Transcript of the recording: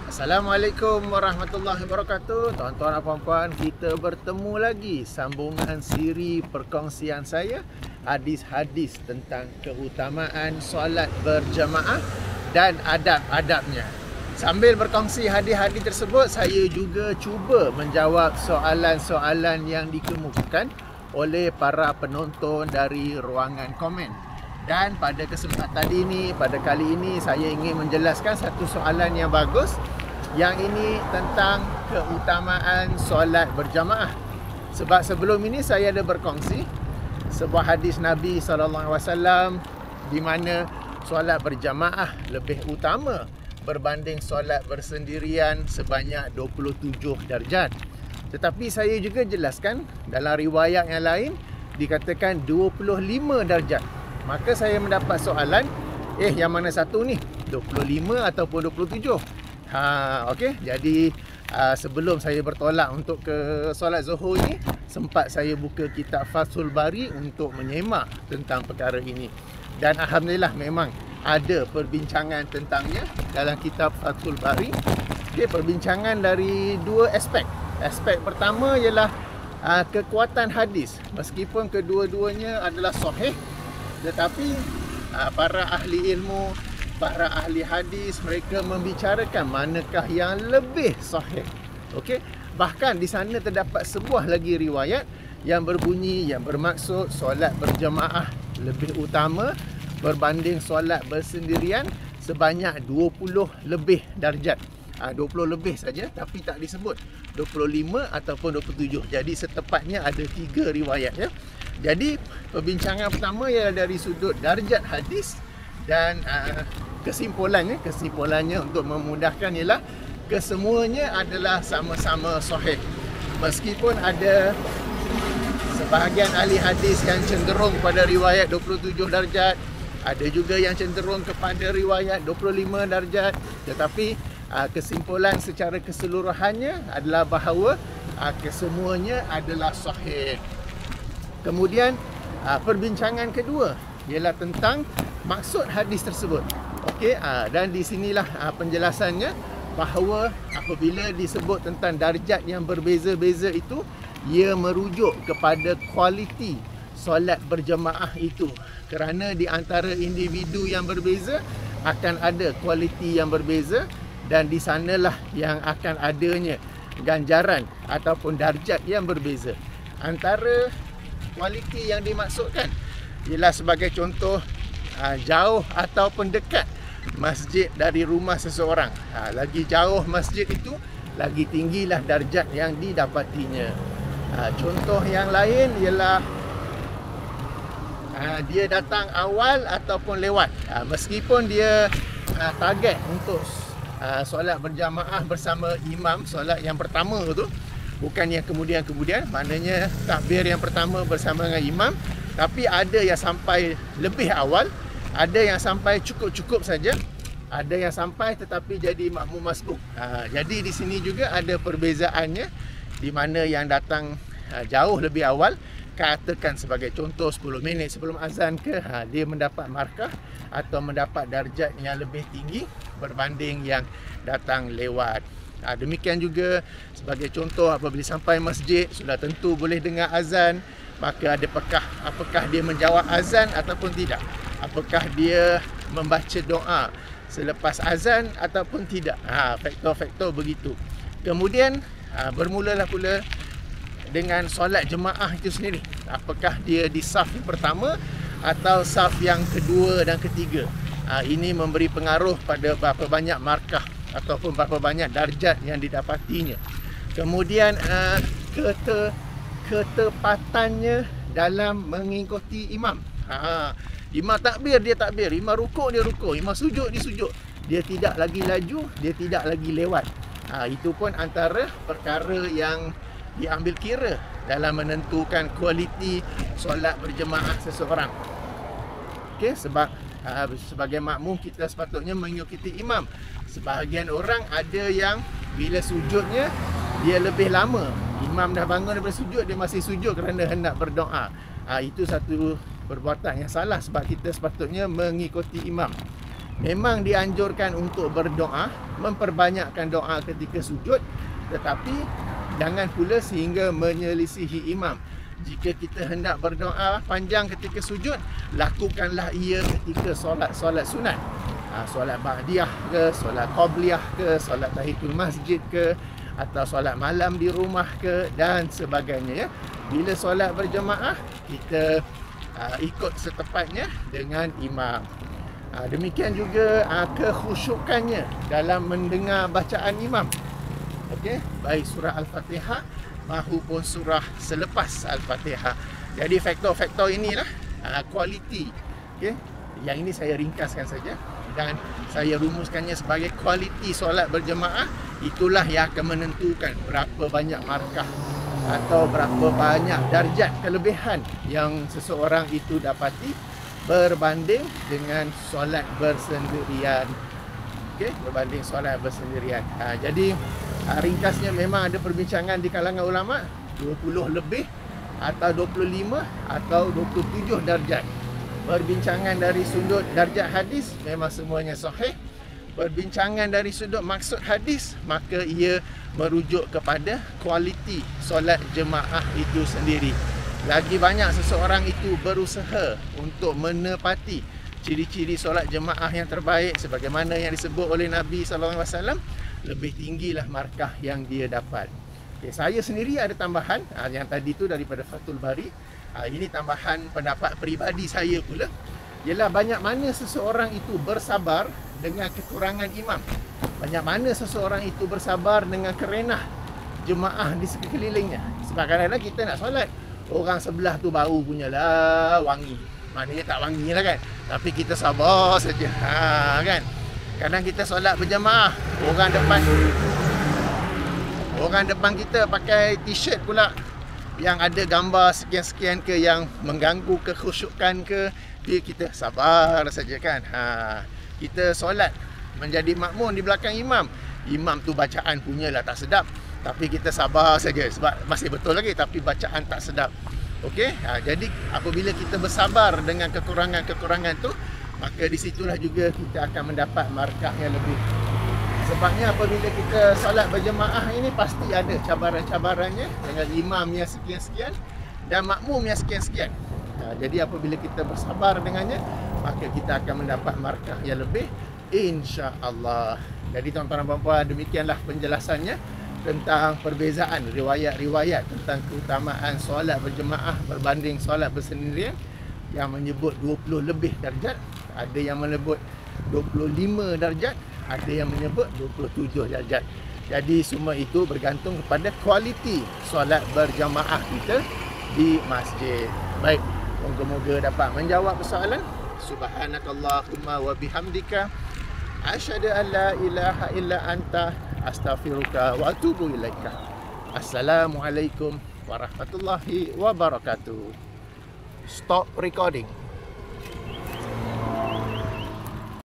Assalamualaikum warahmatullahi wabarakatuh. Tuan-tuan dan puan-puan, kita bertemu lagi sambungan siri perkongsian saya hadis-hadis tentang keutamaan solat berjamaah dan adab-adabnya. Sambil berkongsi hadis-hadis tersebut, saya juga cuba menjawab soalan-soalan yang dikemukakan oleh para penonton dari ruangan komen. Dan pada kesempatan pada kali ini saya ingin menjelaskan satu soalan yang bagus. Yang ini tentang keutamaan solat berjamaah. Sebab sebelum ini saya ada berkongsi sebuah hadis Nabi SAW di mana solat berjamaah lebih utama berbanding solat bersendirian sebanyak 27 darjat. Tetapi saya juga jelaskan dalam riwayat yang lain dikatakan 25 darjat. Maka saya mendapat soalan, yang mana satu ni? 25 ataupun 27? Okey. Jadi sebelum saya bertolak untuk ke solat Zuhur ni, sempat saya buka kitab Fathul Bari untuk menyemak tentang perkara ini. Dan alhamdulillah memang ada perbincangan tentangnya dalam kitab Fathul Bari. Okey, perbincangan dari dua aspek. Aspek pertama ialah kekuatan hadis. Meskipun kedua-duanya adalah sahih, tetapi para ahli ilmu, para ahli hadis, mereka membicarakan manakah yang lebih sahih. Okey, bahkan di sana terdapat sebuah lagi riwayat yang berbunyi, yang bermaksud solat berjamaah lebih utama berbanding solat bersendirian sebanyak 20 lebih darjat. 20 lebih saja, tapi tak disebut 25 ataupun 27. Jadi setepatnya ada 3 riwayat ya. Jadi perbincangan pertama ialah dari sudut darjat hadis, dan kesimpulannya untuk memudahkan ialah kesemuanya adalah sama-sama sahih. Meskipun ada sebahagian ahli hadis yang cenderung pada riwayat 27 darjat, ada juga yang cenderung kepada riwayat 25 darjat, tetapi kesimpulan secara keseluruhannya adalah bahawa kesemuanya adalah sahih. Kemudian perbincangan kedua ialah tentang maksud hadis tersebut. Okey, dan di sinilah penjelasannya bahawa apabila disebut tentang darjat yang berbeza-beza itu, ia merujuk kepada kualiti solat berjamaah itu. Kerana di antara individu yang berbeza akan ada kualiti yang berbeza, dan di sanalah yang akan adanya ganjaran ataupun darjat yang berbeza. Antara kualiti yang dimaksudkan ialah sebagai contoh, jauh ataupun dekat masjid dari rumah seseorang. Lagi jauh masjid itu, lagi tinggilah darjat yang didapatinya. Contoh yang lain ialah dia datang awal ataupun lewat. Meskipun dia target untuk solat berjamaah bersama imam, solat yang pertama tu, bukan yang kemudian-kemudian, maknanya takbir yang pertama bersama dengan imam, tapi ada yang sampai lebih awal, ada yang sampai cukup-cukup saja, ada yang sampai tetapi jadi makmum masbuk. Jadi di sini juga ada perbezaannya, di mana yang datang jauh lebih awal, katakan sebagai contoh 10 minit sebelum azan ke, dia mendapat markah atau mendapat darjat yang lebih tinggi berbanding yang datang lewat. Demikian juga sebagai contoh, apabila sampai masjid sudah tentu boleh dengar azan, maka apakah dia menjawab azan ataupun tidak, apakah dia membaca doa selepas azan ataupun tidak. Faktor-faktor begitu. Kemudian bermulalah pula dengan solat jemaah itu sendiri. Apakah dia di saf yang pertama atau saf yang kedua dan ketiga. Ini memberi pengaruh pada berapa banyak markah ataupun berapa banyak darjat yang didapatinya. Kemudian ketepatannya dalam mengikuti imam. Imam takbir, dia takbir. Imam rukuk, dia rukuk. Imam sujud, dia sujud. Dia tidak lagi laju, dia tidak lagi lewat. Itu pun antara perkara yang diambil kira dalam menentukan kualiti solat berjemaah seseorang. Okey, sebab sebagai makmum kita sepatutnya mengikuti imam. Sebahagian orang ada yang bila sujudnya dia lebih lama. Imam dah bangun daripada sujud, dia masih sujud kerana hendak berdoa. Itu satu perbuatan yang salah, sebab kita sepatutnya mengikuti imam. Memang dianjurkan untuk berdoa, memperbanyakkan doa ketika sujud, tetapi jangan pula sehingga menyelisihi imam. Jika kita hendak berdoa panjang ketika sujud, lakukanlah ia ketika solat sunat. Solat ba'diyah ke, solat qabliyah ke, solat tahiyatul masjid ke, atau solat malam di rumah ke, dan sebagainya, ya. Bila solat berjemaah, kita ikut setepatnya dengan imam. Demikian juga kekhusyukannya dalam mendengar bacaan imam. Okey, baik surah Al-Fatihah maupun surah selepas Al-Fatihah. Jadi faktor-faktor inilah kualiti. Okey, yang ini saya ringkaskan saja dan saya rumuskannya sebagai kualiti solat berjemaah. Itulah yang akan menentukan berapa banyak markah atau berapa banyak darjat kelebihan yang seseorang itu dapati berbanding dengan solat bersendirian. Okey, berbanding solat bersendirian. Jadi ringkasnya memang ada perbincangan di kalangan ulama, 20 lebih atau 25 atau 27 darjat. Perbincangan dari sudut darjat hadis memang semuanya sahih. Perbincangan dari sudut maksud hadis, maka ia merujuk kepada kualiti solat jemaah itu sendiri. Lagi banyak seseorang itu berusaha untuk menepati ciri-ciri solat jemaah yang terbaik sebagaimana yang disebut oleh Nabi SAW, lebih tinggilah markah yang dia dapat. Okay, saya sendiri ada tambahan, yang tadi tu daripada Fathul Bari. Ini tambahan pendapat peribadi saya pula, ialah banyak mana seseorang itu bersabar dengan kekurangan imam. Banyak mana seseorang itu bersabar dengan kerenah jemaah di sekelilingnya. Sebab kadang-kadang kita nak solat, orang sebelah tu bau punyalah wangi. Maknanya tak wangi lah kan, tapi kita sabar saja. Kan? Kadang kita solat berjemaah, orang depan kita pakai t-shirt pula yang ada gambar sekian-sekian ke, yang mengganggu kekhusyukan ke, kita sabar saja kan. Kita solat menjadi makmum di belakang imam, imam tu bacaan punyalah tak sedap, tapi kita sabar saja sebab masih betul lagi, tapi bacaan tak sedap. Okey, jadi apabila kita bersabar dengan kekurangan-kekurangan tu, maka disitulah juga kita akan mendapat markah yang lebih. Sebabnya apabila kita solat berjemaah ini pasti ada cabaran-cabarannya dengan imam yang sekian-sekian dan makmum yang sekian-sekian. Jadi apabila kita bersabar dengannya, maka kita akan mendapat markah yang lebih, insya-Allah. Jadi tuan-tuan dan puan-puan, demikianlah penjelasannya tentang perbezaan riwayat-riwayat tentang keutamaan solat berjemaah berbanding solat bersendirian, yang menyebut 20 lebih darjat, ada yang menyebut 25 darjat, ada yang menyebut 27 darjat. Jadi semua itu bergantung kepada kualiti solat berjamaah kita di masjid. Baik, moga-moga dapat menjawab persoalan. Subhanakallahumma wa bihamdika asyhadu an la ilaha illa anta astaghfiruka wa atubu ilaika. Assalamualaikum warahmatullahi wabarakatuh. Stop recording.